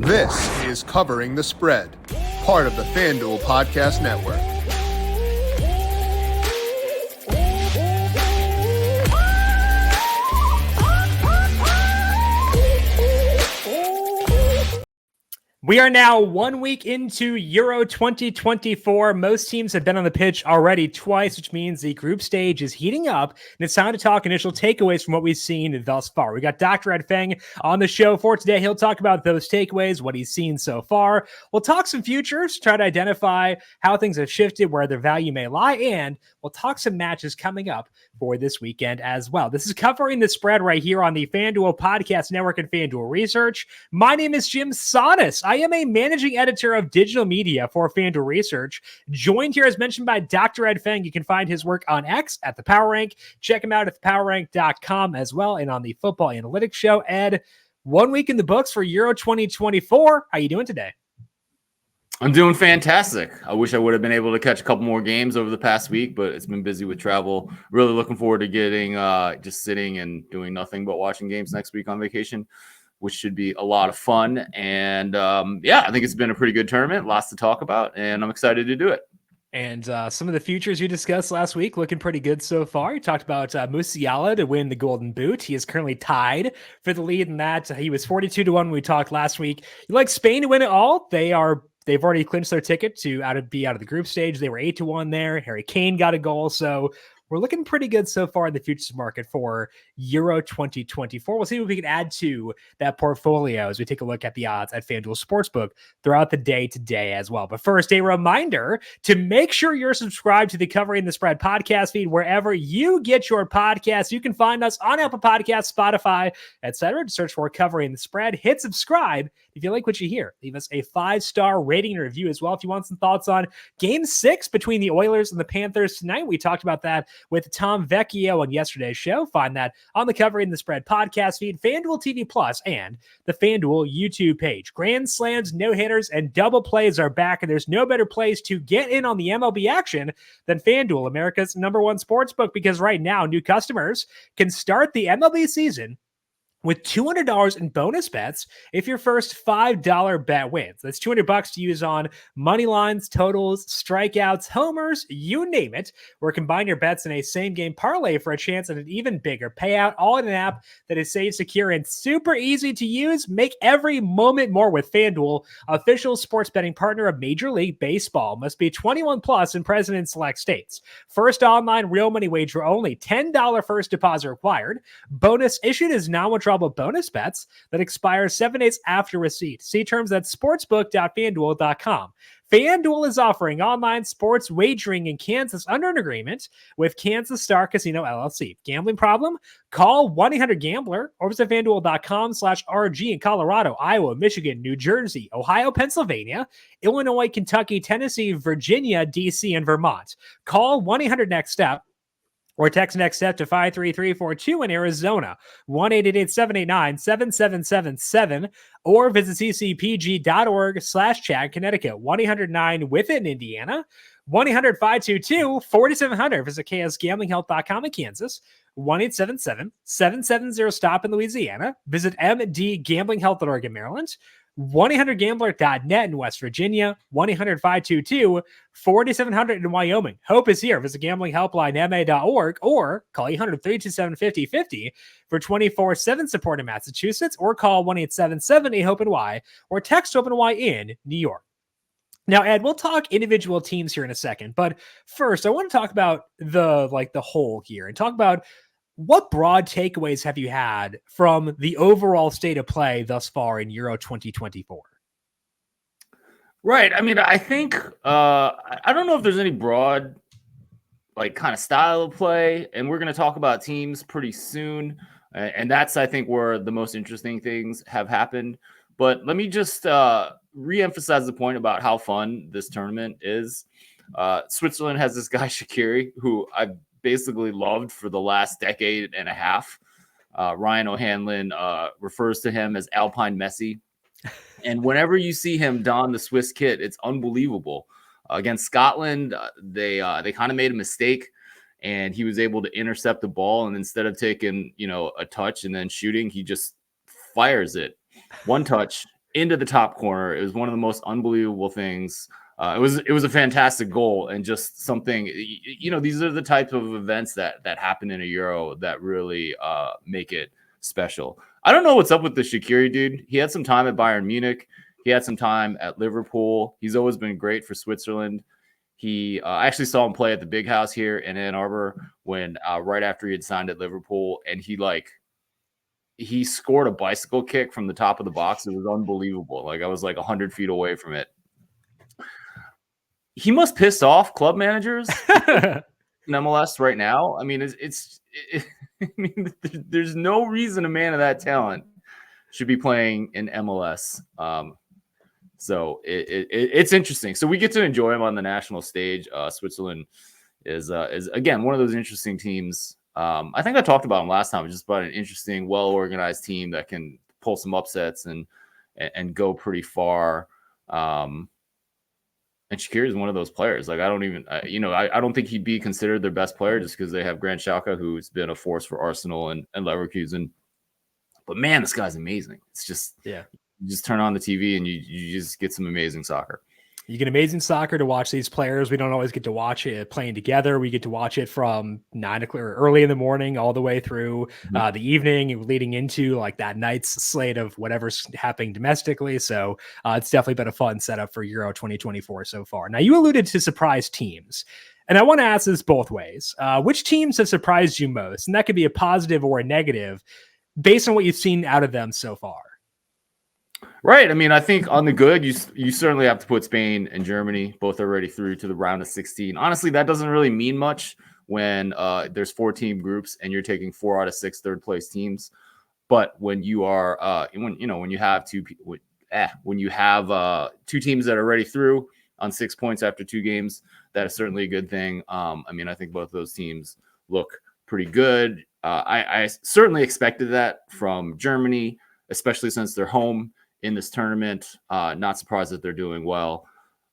This is Covering the Spread, part of the FanDuel Podcast Network. We are now 1 week into Euro 2024. Most teams have been on the pitch already twice, which means the group stage is heating up, and it's time to talk initial takeaways from what we've seen thus far. We got Dr. Ed Feng on the show for today. He'll talk about those takeaways, what he's seen so far. We'll talk some futures, try to identify how things have shifted, where their value may lie, and we'll talk some matches coming up for this weekend as well. This is Covering the Spread right here on the FanDuel Podcast Network and FanDuel Research. My name is Jim Sonis. I am a managing editor of digital media for FanDuel Research. Joined here, as mentioned, by Dr. Ed Feng. You can find his work on X at The Power Rank. Check him out at thepowerrank.com as well, and on the Football Analytics Show. Ed, 1 week in the books for Euro 2024. How you doing today? I'm doing fantastic. I wish I would have been able to catch a couple more games over the past week, but it's been busy with travel. Really looking forward to getting just sitting and doing nothing but watching games next week on vacation, which should be a lot of fun. And I think it's been a pretty good tournament. Lots to talk about, and I'm excited to do it. And some of the futures you discussed last week looking pretty good so far. You talked about Musiala to win the Golden Boot. He is currently tied for the lead in that. He was 42-1 when we talked last week. You like Spain to win it all? They've already clinched their ticket to be out of the group stage. They were 8-1 there. Harry Kane got a goal. So we're looking pretty good so far in the futures market for Euro 2024. We'll see what we can add to that portfolio as we take a look at the odds at FanDuel Sportsbook throughout the day today as well. But first, a reminder to make sure you're subscribed to the Covering the Spread podcast feed wherever you get your podcasts. You can find us on Apple Podcasts, Spotify, etc. To search for Covering the Spread. Hit subscribe if you like what you hear. Leave us a 5-star rating and review as well. If you want some thoughts on Game 6 between the Oilers and the Panthers tonight, we talked about that with Tom Vecchio on yesterday's show. Find that on the Covering the Spread podcast feed, FanDuel TV Plus, and the FanDuel YouTube page. Grand slams, no-hitters, and double plays are back, and there's no better place to get in on the MLB action than FanDuel, America's #1 sportsbook, because right now, new customers can start the MLB season with $200 in bonus bets if your first $5 bet wins. That's $200 to use on money lines, totals, strikeouts, homers, you name it. Or combine your bets in a same-game parlay for a chance at an even bigger payout, all in an app that is safe, secure, and super easy to use. Make every moment more with FanDuel, official sports betting partner of Major League Baseball. Must be 21 plus and present in select states. First online real money wager only. $10 first deposit required. Bonus issued is non-withdrawable bonus bets that expire 7 days after receipt. See terms at sportsbook.fanduel.com. FanDuel is offering online sports wagering in Kansas under an agreement with Kansas Star Casino LLC. Gambling problem? Call 1-800-GAMBLER or visit FanDuel.com/RG in Colorado, Iowa, Michigan, New Jersey, Ohio, Pennsylvania, Illinois, Kentucky, Tennessee, Virginia, DC, and Vermont. Call 1-800-NEXT-STEP or text next step to 53342 in Arizona, 1-888-789-7777, or visit ccpg.org/chat Connecticut, 1-800-9-WITH-IT in Indiana, 1-800-522-4700. Visit ksgamblinghelp.com in Kansas, 1-877-770-STOP in Louisiana. Visit mdgamblinghelp.org in Maryland, 1-800-GAMBLER.net in West Virginia, 1-800-522-4700 in Wyoming. Hope is here. Visit gamblinghelplinema.org or call 800-327-5050 for 24/7 support in Massachusetts, or call 1-877-8-HOPE-NY or text HOPE-NY in New York. Now, Ed, we'll talk individual teams here in a second, but first I want to talk about the whole here and talk about what broad takeaways have you had from the overall state of play thus far in Euro 2024? Right. I mean, I think I don't know if there's any broad kind of style of play, and we're going to talk about teams pretty soon, and that's, I think, where the most interesting things have happened. But let me just re-emphasize the point about how fun this tournament is. Switzerland has this guy Shaqiri, who I've basically loved for the last decade and a half. Ryan O'Hanlon refers to him as Alpine Messi. And whenever you see him don the Swiss kit, it's unbelievable. Against Scotland, they kind of made a mistake, and he was able to intercept the ball. And instead of taking, a touch and then shooting, he just fires it. One touch into the top corner. It was one of the most unbelievable things. It was a fantastic goal, and just something, these are the types of events that happen in a Euro that really make it special. I don't know what's up with the Shaqiri dude. He had some time at Bayern Munich. He had some time at Liverpool. He's always been great for Switzerland. He I actually saw him play at the Big House here in Ann Arbor when right after he had signed at Liverpool, and he scored a bicycle kick from the top of the box. It was unbelievable. Like, I was like 100 feet away from it. He must piss off club managers in MLS right now. I mean, there's no reason a man of that talent should be playing in MLS. So it's interesting. So we get to enjoy him on the national stage. Switzerland is again one of those interesting teams. I think I talked about him last time. It's just about an interesting, well-organized team that can pull some upsets and go pretty far. And Shaqiri is one of those players. Like, I don't think he'd be considered their best player just because they have Granit Xhaka, who's been a force for Arsenal and Leverkusen. But man, this guy's amazing. It's just, you just turn on the TV and you just get some amazing soccer. You get amazing soccer to watch these players. We don't always get to watch it playing together. We get to watch it from 9 o'clock or early in the morning all the way through the evening, leading into like that night's slate of whatever's happening domestically. So it's definitely been a fun setup for Euro 2024 so far. Now, you alluded to surprise teams, and I want to ask this both ways. Which teams have surprised you most? And that could be a positive or a negative based on what you've seen out of them so far. Right. I mean, I think on the good, you certainly have to put Spain and Germany both already through to the round of 16. Honestly, that doesn't really mean much when there's 4-team groups and you're taking 4 out of 6 third place teams. But when you are when you have two teams that are already through on 6 points after 2 games, that is certainly a good thing. I mean, I think both those teams look pretty good. I certainly expected that from Germany, especially since they're home in this tournament. Not surprised that they're doing well.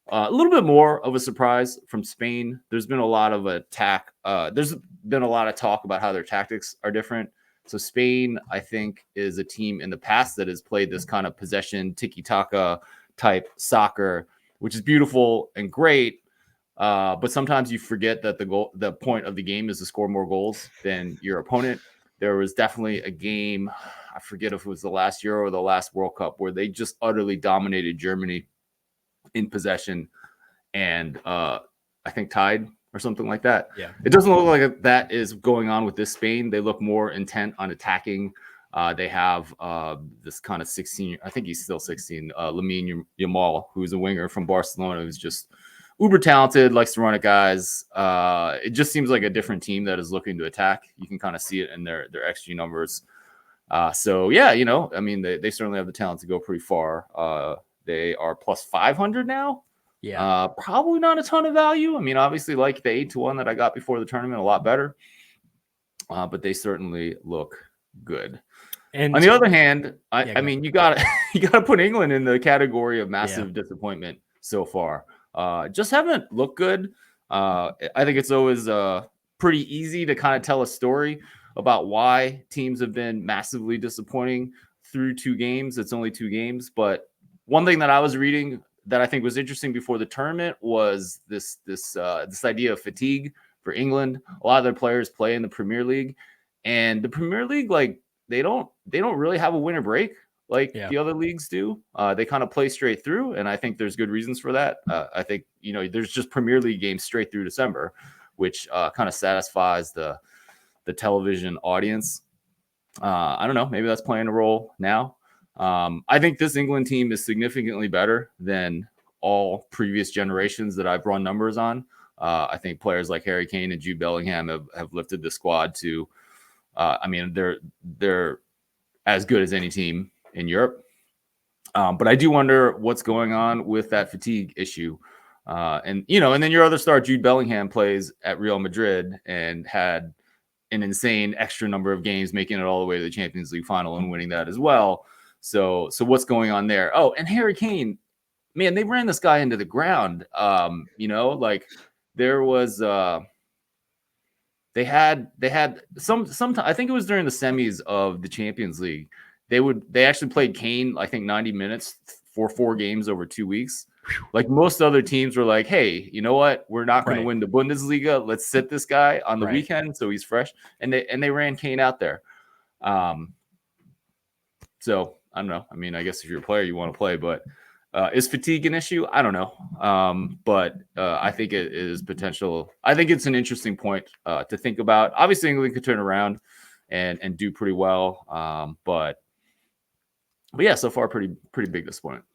A little bit more of a surprise from Spain. There's been a lot of attack. There's been a lot of talk about how their tactics are different. So Spain, I think, is a team in the past that has played this kind of possession, tiki-taka type soccer, which is beautiful and great. But sometimes you forget that the point of the game is to score more goals than your opponent. There was definitely a game, I forget if it was the last Euro or the last World Cup, where they just utterly dominated Germany in possession and I think tied or something like that. Yeah. It doesn't look like that is going on with this Spain. They look more intent on attacking. They have this kind of 16, I think he's still 16, Lamine Yamal, who's a winger from Barcelona, who's just uber talented, likes to run at guys. It just seems like a different team that is looking to attack. You can kind of see it in their XG numbers. So yeah, I mean, they certainly have the talent to go pretty far. They are plus 500 now. Yeah. Probably not a ton of value. I mean, obviously, like the 8-1 that I got before the tournament, a lot better. But they certainly look good. And on the other hand, I mean, you gotta put England in the category of massive disappointment so far. Just haven't looked good. I think it's always pretty easy to kind of tell a story about why teams have been massively disappointing through 2 games. It's only 2 games. But one thing that I was reading that I think was interesting before the tournament was this idea of fatigue for England. A lot of their players play in the Premier League, and the Premier League, like, they don't really have a winter break like the other leagues do. They kind of play straight through, and I think there's good reasons for that. I think, there's just Premier League games straight through December, which kind of satisfies the television audience. I don't know. Maybe that's playing a role now. I think this England team is significantly better than all previous generations that I've run numbers on. I think players like Harry Kane and Jude Bellingham have lifted the squad to, I mean, they're as good as any team in Europe. But I do wonder what's going on with that fatigue issue. And then your other star, Jude Bellingham, plays at Real Madrid and had an insane extra number of games, making it all the way to the Champions League final and winning that as well. So what's going on there? Oh, and Harry Kane, man, they ran this guy into the ground. Like there was they had some I think it was during the semis of the Champions League. they actually played Kane, I think 90 minutes for 4 games over 2 weeks. Like most other teams were like, hey, you know what? We're not going to win the Bundesliga. Let's sit this guy on the weekend so he's fresh. And they ran Kane out there. So I don't know. I mean, I guess if you're a player, you want to play, but is fatigue an issue? I don't know. But I think it is potential. I think it's an interesting point to think about. Obviously, England could turn around and do pretty well. But yeah, so far, pretty big disappointment.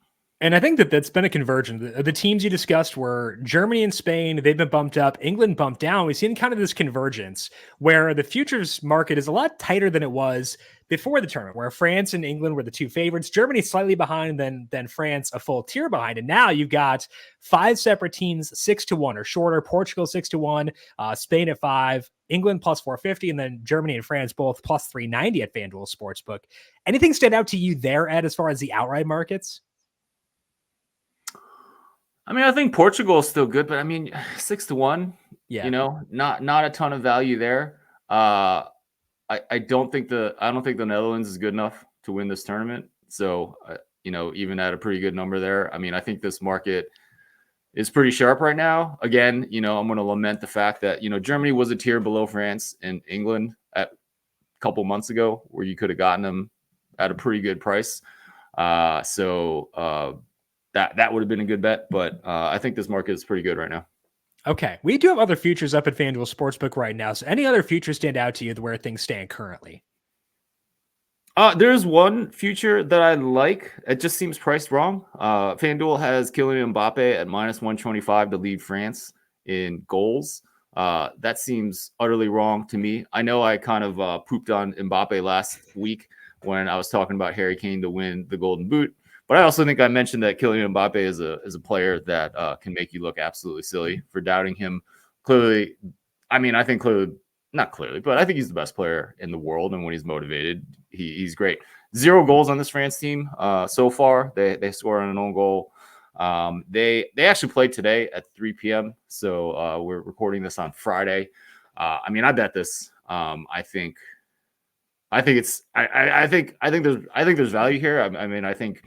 And I think that's been a convergence. The teams you discussed were Germany and Spain. They've been bumped up. England bumped down. We've seen kind of this convergence where the futures market is a lot tighter than it was before the tournament, where France and England were the 2 favorites. Germany slightly behind, then France a full tier behind. And now you've got 5 separate teams, 6-1 or shorter. Portugal 6-1, Spain at 5, England plus 450, and then Germany and France both plus 390 at FanDuel Sportsbook. Anything stand out to you there, Ed, as far as the outright markets? I mean, I think Portugal is still good, but I mean, 6-1, not a ton of value there. I don't think the Netherlands is good enough to win this tournament. So, even at a pretty good number there, I mean, I think this market is pretty sharp right now. Again, I'm going to lament the fact that, Germany was a tier below France and England at a couple months ago where you could have gotten them at a pretty good price. That would have been a good bet, but I think this market is pretty good right now. Okay. We do have other futures up at FanDuel Sportsbook right now. So any other futures stand out to you where things stand currently? There's one future that I like. It just seems priced wrong. FanDuel has Kylian Mbappe at minus 125 to lead France in goals. That seems utterly wrong to me. I know I kind of pooped on Mbappe last week when I was talking about Harry Kane to win the Golden Boot. But I also think I mentioned that Kylian Mbappe is a player that can make you look absolutely silly for doubting him. Clearly, I mean, I think not clearly, but I think he's the best player in the world. And when he's motivated, he's great. 0 goals on this France team so far. They scored on an own goal. They actually played today at 3 p.m. So we're recording this on Friday. I mean, I bet this. I think there's value here. I mean, I think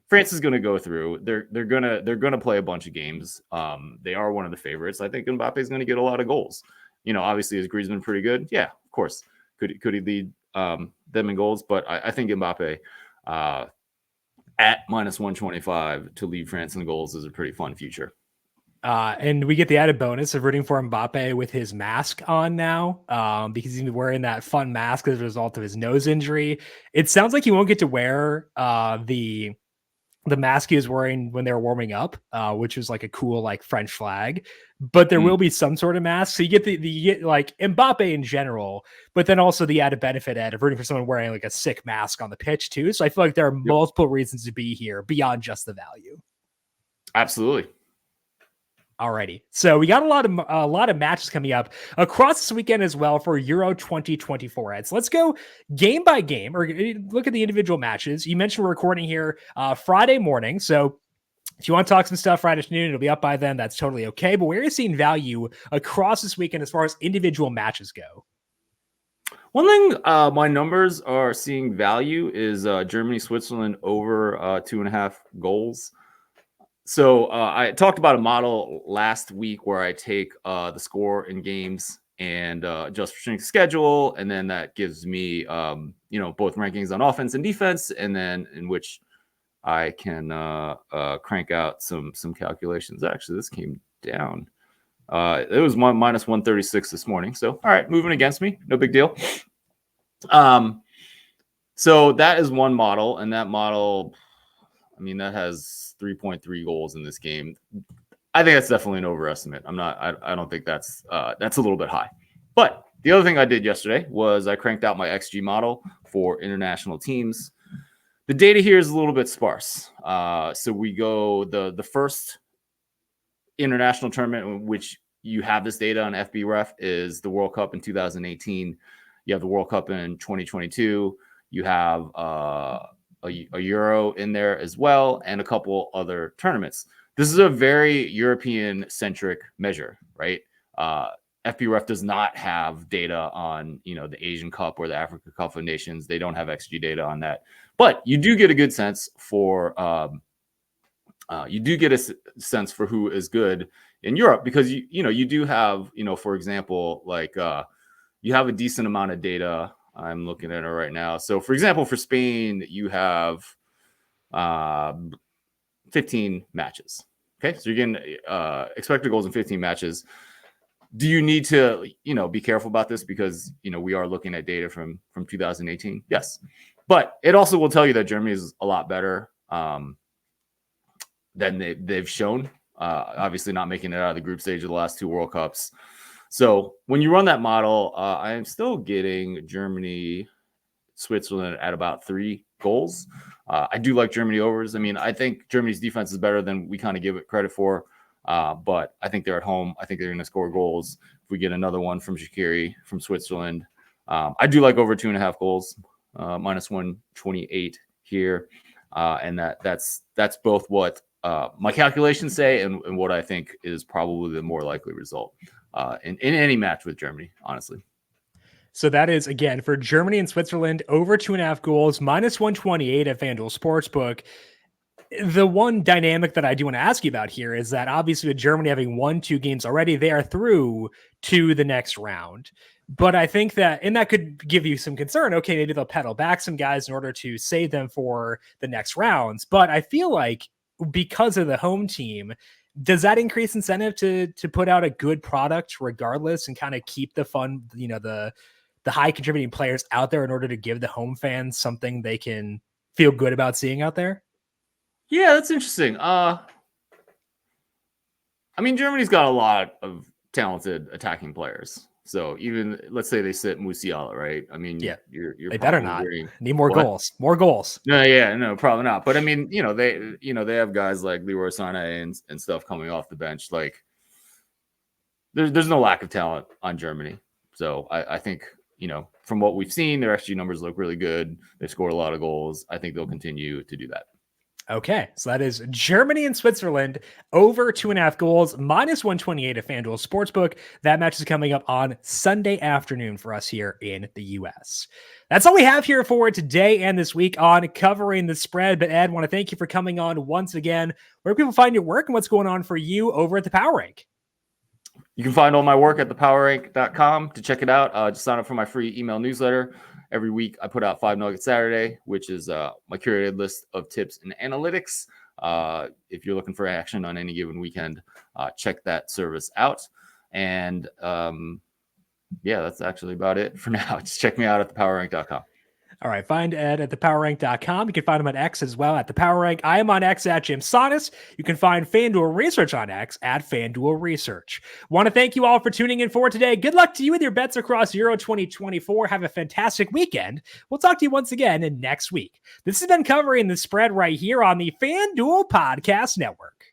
France is going to go through. They're gonna play a bunch of games. They are one of the favorites. I think Mbappe is going to get a lot of goals. Obviously, is Griezmann pretty good? Yeah, of course. Could he lead them in goals? But I think Mbappe at minus 125 to lead France in goals is a pretty fun future. And we get the added bonus of rooting for Mbappe with his mask on now, because he's wearing that fun mask as a result of his nose injury. It sounds like he won't get to wear the mask he was wearing when they were warming up, which was like a cool like French flag. But there will be some sort of mask, so you get you get like Mbappe in general, but then also the added benefit of rooting for someone wearing like a sick mask on the pitch too. So I feel like there are multiple reasons to be here beyond just the value. Absolutely. Alrighty. So we got a lot of matches coming up across this weekend as well for Euro 2024 ads. Let's go game by game or look at the individual matches. You mentioned we're recording here Friday morning. So if you want to talk some stuff Friday afternoon, it'll be up by then. That's totally okay. But where are you seeing value across this weekend as far as individual matches go? One thing my numbers are seeing value is Germany, Switzerland over 2.5 goals. So I talked about a model last week where I take the score in games and adjust for strength schedule, and then that gives me both rankings on offense and defense, and then in which I can crank out some calculations. Actually, this came down. It was minus 136 this morning. So all right, moving against me, no big deal. So that is one model, and that model, I mean, that has 3.3 goals in this game. I think that's definitely an overestimate. I don't think that's a little bit high. But the other thing I did yesterday was I cranked out my XG model for international teams. The data here is a little bit sparse. So we go the first international tournament in which you have this data on FBref is the World Cup in 2018. You have the World Cup in 2022. You have a Euro in there as well, and a couple other tournaments. This is a very European-centric measure, right? FBref does not have data on, the Asian Cup or the Africa Cup of Nations. They don't have XG data on that, but you do get a good sense for who is good in Europe, because you do have, for example, like you have a decent amount of data. I'm looking at it right now. So for example, for Spain, you have 15 matches. Okay, so you're getting expected goals in 15 matches. Do you need to, be careful about this because, we are looking at data from 2018? Yes. But it also will tell you that Germany is a lot better than they've shown. Obviously not making it out of the group stage of the last 2 World Cups. So when you run that model, I am still getting Germany, Switzerland at about 3 goals. I do like Germany overs. I mean, I think Germany's defense is better than we kind of give it credit for. But I think they're at home. I think they're going to score goals. If we get another one from Shaqiri from Switzerland, I do like over 2.5 goals, minus 128 here. And that's both what my calculations say and what I think is probably the more likely result in any match with Germany, honestly. So that is, again, for Germany and Switzerland, over 2.5 goals, minus 128 at FanDuel Sportsbook. The one dynamic that I do want to ask you about here is that obviously with Germany having won 2 games already, they are through to the next round. But I think that, and that could give you some concern. Okay, maybe they'll pedal back some guys in order to save them for the next rounds. But I feel like because of the home team, does that increase incentive to put out a good product regardless and kind of keep the fun, the high contributing players out there in order to give the home fans something they can feel good about seeing out there? Yeah, that's interesting. I mean, Germany's got a lot of talented attacking players. So even let's say they sit Musiala, right? I mean, yeah, you're they better not need more what? goals. More goals. No, probably not. But I mean, they have guys like Leroy Sané and stuff coming off the bench. Like, there's no lack of talent on Germany. So I think from what we've seen, their XG numbers look really good. They've scored a lot of goals. I think they'll continue to do that. Okay, so that is Germany and Switzerland over 2.5 goals, minus 128 at FanDuel Sportsbook. That match is coming up on Sunday afternoon for us here in the U.S. That's all we have here for today and this week on Covering the Spread. But Ed, I want to thank you for coming on once again. Where do people find your work and what's going on for you over at the Power Rank? You can find all my work at thepowerrank.com to check it out. Just sign up for my free email newsletter. Every week, I put out 5 Nuggets Saturday, which is my curated list of tips and analytics. If you're looking for action on any given weekend, check that service out. And that's actually about it for now. Just check me out at thepowerrank.com. All right, find Ed at thepowerrank.com. You can find him on X as well at thepowerrank. I am on X at Jim Sonis. You can find FanDuel Research on X at FanDuel Research. Want to thank you all for tuning in for today. Good luck to you with your bets across Euro 2024. Have a fantastic weekend. We'll talk to you once again next week. This has been Covering the Spread right here on the FanDuel Podcast Network.